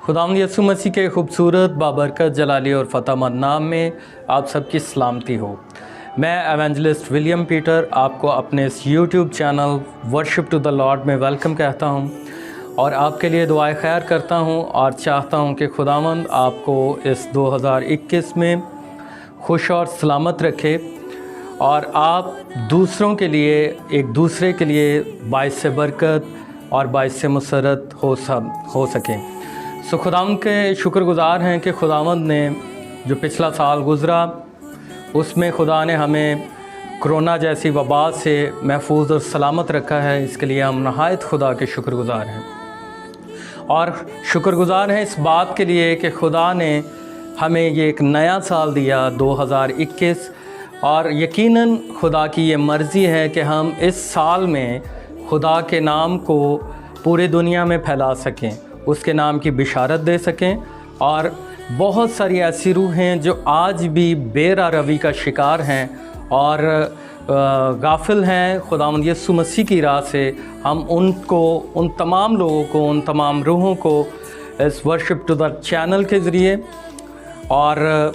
खुदावंद यीशु मसीह के खूबसूरत बाबरकत जलाली और फ़तेहमंद नाम में आप सबकी सलामती हो। मैं एवेंजलिस्ट विलियम पीटर आपको अपने इस YouTube channel worship to the lord में वेलकम कहता हूं और आपके लिए दुआएं खैर करता हूं और चाहता हूं कि खुदावंद आपको इस 2021 में खुश और सलामत रखे और आप दूसरों के लिए, एक दूसरे के लिए बाइस बरकत और बाइस मसरत हो सकें। सो खुदावंद के शुक्रगुज़ार हैं कि खुदावंद ने जो पिछला साल गुज़रा उसमें खुदा ने हमें कोरोना जैसी वबा से महफूज और सलामत रखा है। इसके लिए हम नहायत खुदा के शुक्रगुज़ार हैं और शुक्रगुज़ार हैं इस बात के लिए कि खुदा ने हमें ये एक नया साल दिया 2021 और यकीनन खुदा की ये मर्ज़ी है कि हम इस साल में खुदा के नाम को पूरी दुनिया में फैला सकें, उसके नाम की बिशारत दे सकें। और बहुत सारी ऐसी रूह हैं जो आज भी बेरारवी का शिकार हैं और गाफिल हैं खुदावंद यीशु मसीह की राह से। हम उनको, उन तमाम लोगों को, उन तमाम रूहों को इस वर्शिप टू द चैनल के ज़रिए और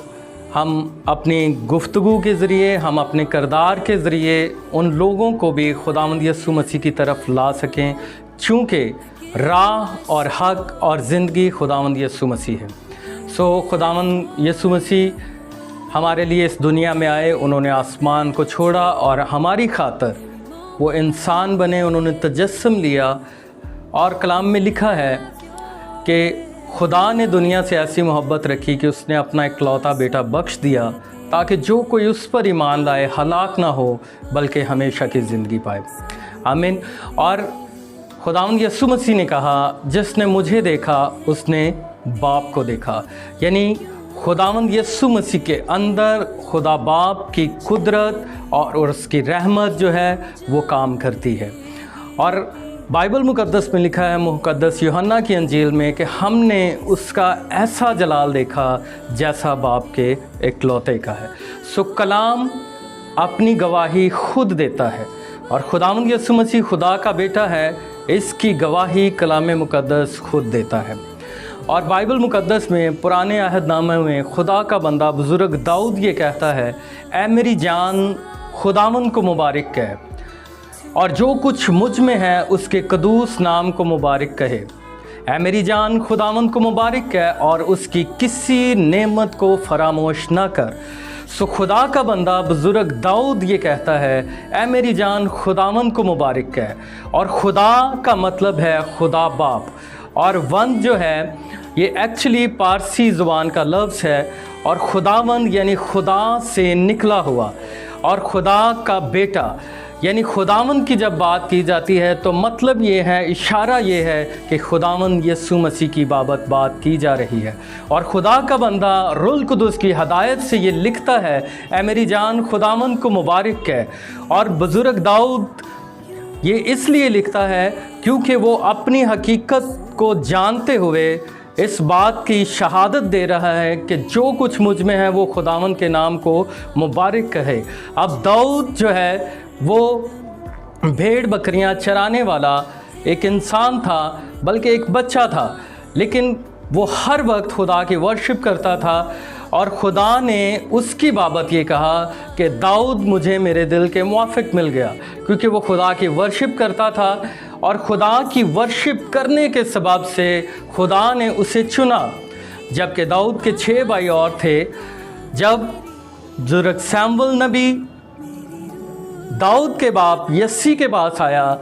हम अपनी गुफ्तगू के ज़रिए, हम अपने किरदार के ज़रिए उन लोगों को भी खुदावंद यीशु मसीह की तरफ ला सकें, चूँकि राह और हक और ज़िंदगी खुदावंद यीशु मसीह है। सो खुदावंद यीशु मसीह हमारे लिए इस दुनिया में आए, उन्होंने आसमान को छोड़ा और हमारी खातर वो इंसान बने, उन्होंने तजस्सुम लिया। और कलाम में लिखा है कि खुदा ने दुनिया से ऐसी मोहब्बत रखी कि उसने अपना इकलौता बेटा बख्श दिया ताकि जो कोई उस पर ईमान लाए हलाक ना हो बल्कि हमेशा की ज़िंदगी पाए। आमीन। और खुदावंद यीशु मसीह ने कहा, जिसने मुझे देखा उसने बाप को देखा। यानी खुदावंद यीशु मसीह के अंदर खुदा बाप की कुदरत और उसकी रहमत जो है वो काम करती है। और बाइबल मुक़द्दस में लिखा है, मुक़द्दस यूहन्ना की अंजील में, कि हमने उसका ऐसा जलाल देखा जैसा बाप के इकलौते का है। सो कलाम अपनी गवाही खुद देता है और खुदावंद यीशु मसीह खुदा का बेटा है, इसकी गवाही कलाम मुक़द्दस खुद देता है। और बाइबल मुक़द्दस में पुराने अहदनामे में खुदा का बंदा बुज़ुर्ग दाऊद ये कहता है, ऐ मेरी जान खुदावंद को मुबारक कहे और जो कुछ मुझ में है उसके कदूस नाम को मुबारक कहे। ऐ मेरी जान खुदावंद को मुबारक कहे और उसकी किसी नेमत को फरामोश ना कर। सो खुदा का बंदा बुज़ुर्ग दाऊद ये कहता है, ऐ मेरी जान खुदावंद को मुबारक कहे। और खुदा का मतलब है खुदा बाप, और वंद जो है ये एक्चुअली पारसी ज़ुबान का लफ्ज़ है और खुदावंद यानी खुदा से निकला हुआ और खुदा का बेटा। यानी खुदावंद की जब बात की जाती है तो मतलब ये है, इशारा ये है कि खुदावंद यीशु मसीह की बाबत बात की जा रही है। और खुदा का बंदा रूहुल कुद्दुस की हदायत से ये लिखता है, ऐ मेरी जान खुदावंद को मुबारक कहे। और बुज़ुर्ग दाऊद ये इसलिए लिखता है क्योंकि वो अपनी हकीकत को जानते हुए इस बात की शहादत दे रहा है कि जो कुछ मुझ में है वो खुदावंद के नाम को मुबारक कहे। अब दाऊद जो है वो भेड़ बकरियां चराने वाला एक इंसान था, बल्कि एक बच्चा था, लेकिन वो हर वक्त खुदा की वर्शिप करता था। और खुदा ने उसकी बाबत ये कहा कि दाऊद मुझे मेरे दिल के मुआफिक मिल गया, क्योंकि वो खुदा की वर्शिप करता था और खुदा की वर्शिप करने के सबब से खुदा ने उसे चुना। जबकि दाऊद के 6 भाई और थे। जब बुज़ुर्ग शमूएल नबी दाऊद के बाप यस्सी के पास आया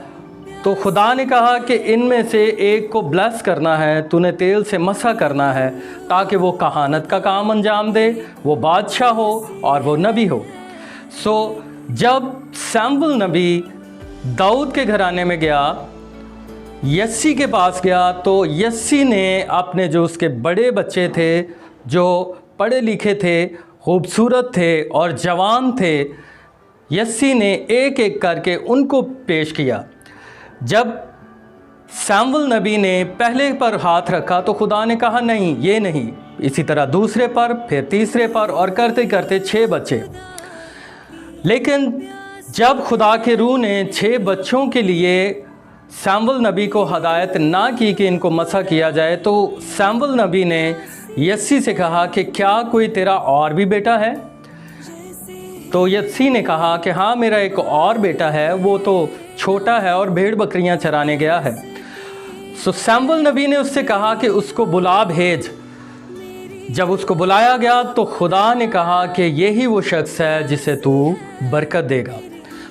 तो खुदा ने कहा कि इनमें से एक को ब्लेस करना है, तूने तेल से मसा करना है ताकि वो कहानत का काम अंजाम दे, वो बादशाह हो और वो नबी हो। सो जब शमूएल नबी दाऊद के घराने में गया, यस्सी के पास गया, तो यस्सी ने अपने जो उसके बड़े बच्चे थे, जो पढ़े लिखे थे, खूबसूरत थे और जवान थे, यस्सी ने एक एक करके उनको पेश किया। जब शमूएल नबी ने पहले पर हाथ रखा तो खुदा ने कहा नहीं, ये नहीं। इसी तरह दूसरे पर, फिर तीसरे पर, और करते करते 6 बच्चे। लेकिन जब खुदा के रूह ने 6 बच्चों के लिए सैमुअल नबी को हदायत ना की कि इनको मसा किया जाए, तो सैमुअल नबी ने यस्सी से कहा कि क्या कोई तेरा और भी बेटा है? तो यस्सी ने कहा कि हाँ, मेरा एक और बेटा है, वो तो छोटा है और भेड़ बकरियां चराने गया है। सो सैमुअल नबी ने उससे कहा कि उसको बुला भेज। जब उसको बुलाया गया तो खुदा ने कहा कि यही वो शख्स है जिसे तू बरकत देगा।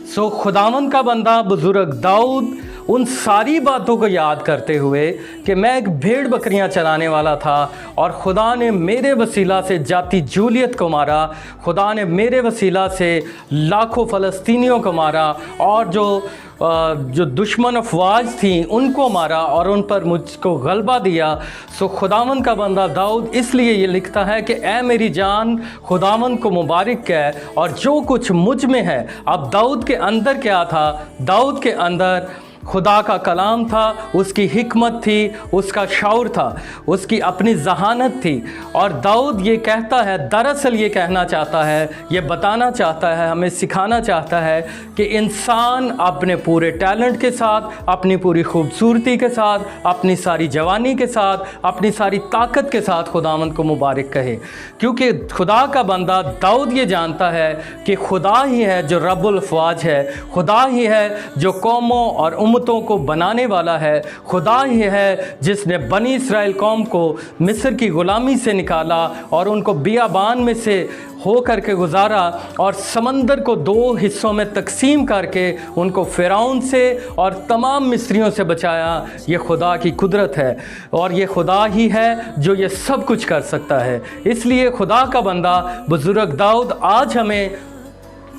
सो खुदावंद का बंदा बुजुर्ग दाऊद उन सारी बातों को याद करते हुए कि मैं एक भेड़ बकरियां चराने वाला था और खुदा ने मेरे वसीला से जाति जूलियत को मारा, खुदा ने मेरे वसीला से लाखों फ़लस्तीनियों को मारा और जो दुश्मन अफवाज थी उनको मारा और उन पर मुझको गलबा दिया। सो खुदावंद का बंदा दाऊद इसलिए ये लिखता है कि ए मेरी जान खुदावंद को मुबारक कह और जो कुछ मुझ में है। अब दाऊद के अंदर क्या था? दाऊद के अंदर खुदा का कलाम था, उसकी हिकमत थी, उसका शौर था, उसकी अपनी जहानत थी। और दाऊद ये कहता है, दरअसल ये कहना चाहता है, ये बताना चाहता है, हमें सिखाना चाहता है कि इंसान अपने पूरे टैलेंट के साथ, अपनी पूरी खूबसूरती के साथ, अपनी सारी जवानी के साथ, अपनी सारी ताकत के साथ खुदावंद को मुबारक कहे। क्योंकि खुदा का बंदा दाऊद ये जानता है कि खुदा ही है जो रब्बुल अफ़वाज है, खुदा ही है जो कौमों और उम्मतों को बनाने वाला है, खुदा ही है जिसने बनी इस्राएल कौम को मिस्र की ग़ुलामी से निकाला और उनको बियाबान में से हो करके गुजारा और समंदर को 2 हिस्सों में तकसीम करके उनको फ़िरौन से और तमाम मिस्रियों से बचाया। ये खुदा की कुदरत है और ये खुदा ही है जो ये सब कुछ कर सकता है। इसलिए खुदा का बंदा बुजुर्ग दाऊद आज हमें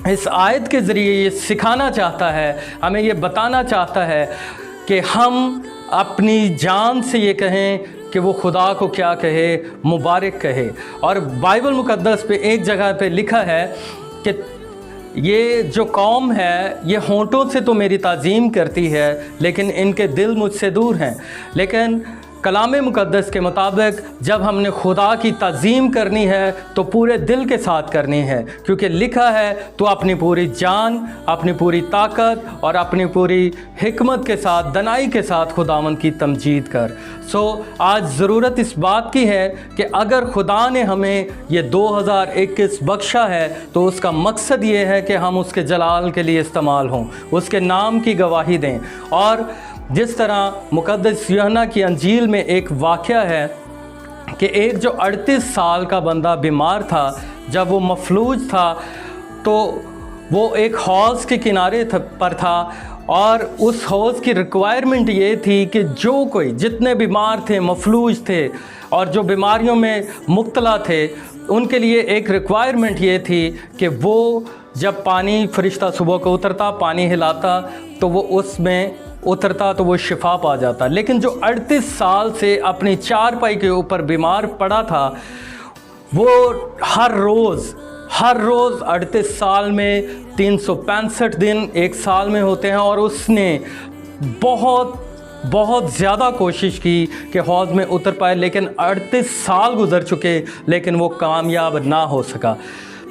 इस आयत के ज़रिए ये सिखाना चाहता है, हमें ये बताना चाहता है कि हम अपनी जान से ये कहें कि वो खुदा को क्या कहे, मुबारक कहे। और बाइबल मुक़द्दस पे एक जगह पे लिखा है कि ये जो कौम है ये होंठों से तो मेरी ताज़ीम करती है लेकिन इनके दिल मुझसे दूर हैं। लेकिन कलाम मुक़द्दस के मुताबिक जब हमने खुदा की ताज़ीम करनी है तो पूरे दिल के साथ करनी है, क्योंकि लिखा है तो अपनी पूरी जान, अपनी पूरी ताकत और अपनी पूरी हिकमत के साथ, दनाई के साथ खुदावंद की तमजीद कर। सो आज ज़रूरत इस बात की है कि अगर खुदा ने हमें ये 2021 बख्शा है तो उसका मकसद ये है कि हम उसके जलाल के लिए इस्तेमाल हों, उसके नाम की गवाही दें। और जिस तरह मुक़द्दस यूहन्ना की अंजील में एक वाक़या है कि एक जो 38 साल का बंदा बीमार था, जब वो मफलूज था तो वो एक हौज़ के किनारे पर था और उस हौज़ की रिक्वायरमेंट ये थी कि जो कोई, जितने बीमार थे, मफलूज थे और जो बीमारियों में मुब्तला थे, उनके लिए एक रिक्वायरमेंट ये थी कि वो जब पानी फरिश्ता सुबह को उतरता, पानी हिलाता तो वो उसमें उतरता तो वो शिफा पा जाता। लेकिन जो 38 साल से अपनी चारपाई के ऊपर बीमार पड़ा था, वो हर रोज़ 38 साल में 365 दिन एक साल में होते हैं और उसने बहुत ज़्यादा कोशिश की कि हौज़ में उतर पाए, लेकिन 38 साल गुज़र चुके लेकिन वो कामयाब ना हो सका।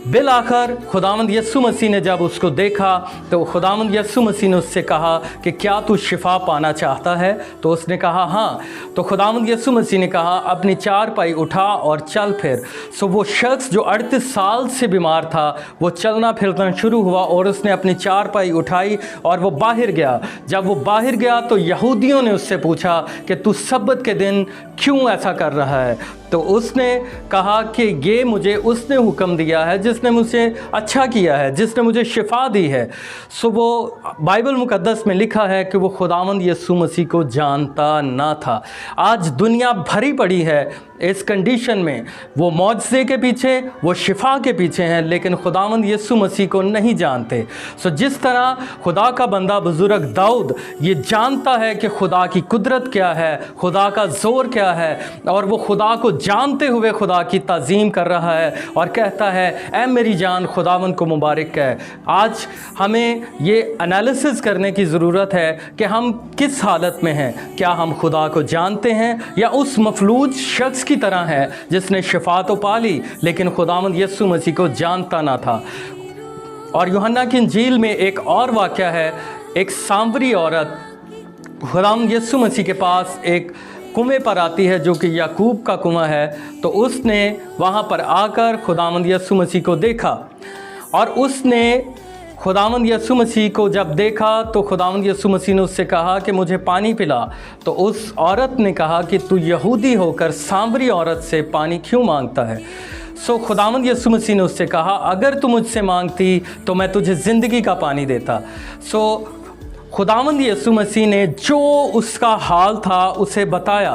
बिल आखिर खुदावंद यस्सु मसीह ने जब उसको देखा तो खुदावंद यस्सु मसीह ने उससे कहा कि क्या तू शिफा पाना चाहता है? तो उसने कहा हाँ। तो खुदावंद यस्सु मसीह ने कहा अपनी चारपाई उठा और चल फिर। सो वो शख्स जो 38 साल से बीमार था वो चलना फिरना शुरू हुआ और उसने अपनी चारपाई उठाई और वो बाहर गया। जब वो बाहर गया तो यहूदियों ने उससे पूछा कि तू सब्बत के दिन क्यों ऐसा कर रहा है? तो उसने कहा कि ये मुझे उसने हुक्म दिया है जिसने मुझे अच्छा किया है, जिसने मुझे शिफा दी है। सो वो बाइबल मुक़द्दस में लिखा है कि वो खुदावंद यस्सु मसीह को जानता ना था। आज दुनिया भरी पड़ी है इस कंडीशन में, वो मौजज़े के पीछे, वो शिफा के पीछे हैं, लेकिन खुदावंद यस्सु मसीह को नहीं जानते। सो जिस तरह खुदा का बंदा बुजुर्ग दाऊद ये जानता है कि खुदा की कुदरत क्या है, खुदा का ज़ोर क्या है, और वो खुदा को जानते हुए खुदा की ताज़ीम कर रहा है और कहता है ऐ मेरी जान खुदावंद को मुबारक है। आज हमें ये एनालिसिस करने की ज़रूरत है कि हम किस हालत में हैं। क्या हम खुदा को जानते हैं या उस मफलूज शख्स की तरह है जिसने शिफा तो पा ली लेकिन खुदावंद यस्सु मसीह को जानता ना था। और यूहन्ना की इंजील में एक और वाक़या है, एक सांवरी औरत खुदावंद यीशु मसीह के पास एक कुएं पर आती है जो कि याकूब का कुआं है। तो उसने वहाँ पर आकर खुदावंद यीशु मसीह को देखा और उसने खुदावंद यीशु मसीह को जब देखा तो खुदावंद यीशु मसीह ने उससे कहा कि मुझे पानी पिला। तो उस औरत ने कहा कि तू यहूदी होकर सामरी औरत से पानी क्यों मांगता है। खुदावंद यीशु मसीह ने उससे कहा, अगर तू मुझसे मांगती तो मैं तुझे ज़िंदगी का पानी देता। खुदावंद यीशु मसीह ने जो उसका हाल था उसे बताया।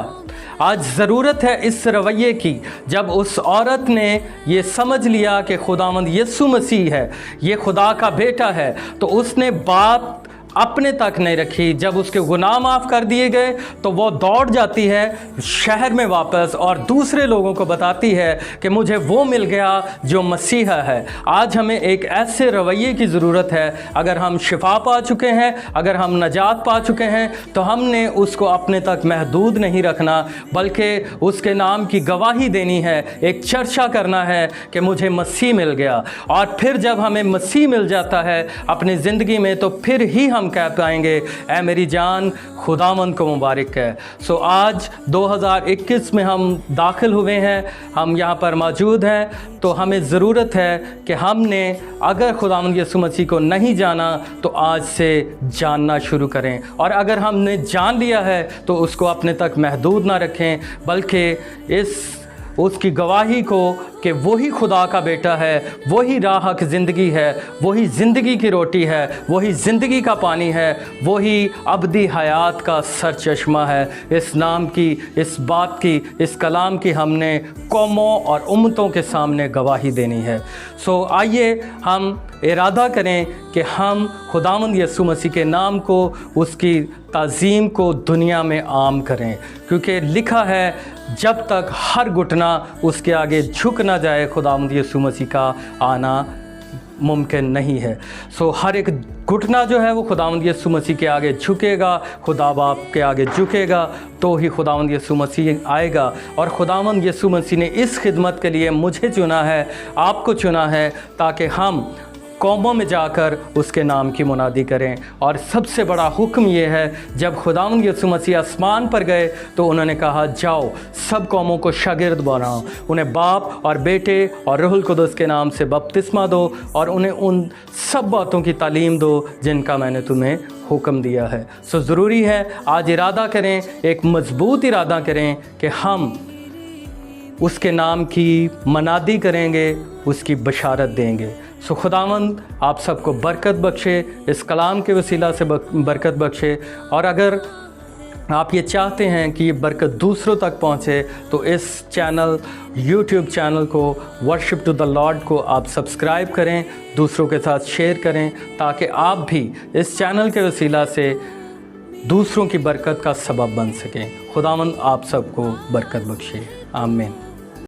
आज ज़रूरत है इस रवैये की। जब उस औरत ने ये समझ लिया कि खुदावंद यीशु मसीह है, ये खुदा का बेटा है, तो उसने बात अपने तक नहीं रखी। जब उसके गुनाह माफ़ कर दिए गए तो वो दौड़ जाती है शहर में वापस और दूसरे लोगों को बताती है कि मुझे वो मिल गया जो मसीहा है। आज हमें एक ऐसे रवैये की ज़रूरत है। अगर हम शिफा पा चुके हैं, अगर हम नजात पा चुके हैं, तो हमने उसको अपने तक महदूद नहीं रखना, बल्कि उसके नाम की गवाही देनी है, एक चर्चा करना है कि मुझे मसीह मिल गया। और फिर जब हमें मसीह मिल जाता है अपनी ज़िंदगी में, तो फिर ही हम कह पाएंगे, ऐ मेरी जान खुदावंद को मुबारक है। आज 2021 में हम दाखिल हुए हैं, हम यहाँ पर मौजूद हैं। तो हमें ज़रूरत है कि हमने अगर खुदावंद यीशु मसीह को नहीं जाना तो आज से जानना शुरू करें, और अगर हमने जान लिया है तो उसको अपने तक महदूद ना रखें, बल्कि उसकी गवाही को कि वही खुदा का बेटा है, वही राह की ज़िंदगी है, वही ज़िंदगी की रोटी है, वही ज़िंदगी का पानी है, वही अबदी हयात का सर चश्मा है। इस नाम की, इस बात की, इस कलाम की हमने कौमों और उम्मतों के सामने गवाही देनी है। आइए हम इरादा करें कि हम खुदावंद यीशु मसीह के नाम को, उसकी ताज़ीम को दुनिया में आम करें, क्योंकि लिखा है जब तक हर घुटना उसके आगे झुक ना जाए खुदावंद यीशु मसीह का आना मुमकिन नहीं है। हर एक घुटना जो है वो खुदावंद यीशु मसीह के आगे झुकेगा, खुदा बाप के आगे झुकेगा, तो ही खुदावंद यीशु मसीह आएगा। और खुदावंद यीशु मसीह ने इस खिदमत के लिए मुझे चुना है, आपको चुना है, ताकि हम कौमों में जाकर उसके नाम की मुनादी करें। और सबसे बड़ा हुक्म ये है, जब खुदावंद यीशु मसीह आसमान पर गए तो उन्होंने कहा, जाओ सब कौमों को शागिर्द बनाओ, उन्हें बाप और बेटे और रूहुल कुदस के नाम से बपतिस्मा दो, और उन्हें उन सब बातों की तालीम दो जिनका मैंने तुम्हें हुक्म दिया है। ज़रूरी है आज इरादा करें, एक मजबूत इरादा करें कि हम उसके नाम की मनादी करेंगे, उसकी बशारत देंगे। खुदावंद आप सबको बरकत बख्शे, इस कलाम के वसीला से बरकत बख्शे। और अगर आप ये चाहते हैं कि ये बरकत दूसरों तक पहुँचे तो इस चैनल, YouTube चैनल को, वर्शिप टू द लॉर्ड को आप सब्सक्राइब करें, दूसरों के साथ शेयर करें, ताकि आप भी इस चैनल के वसीला से दूसरों की बरकत का सबब बन सकें। खुदावंद आप सबको बरकत बख्शे। आमीन।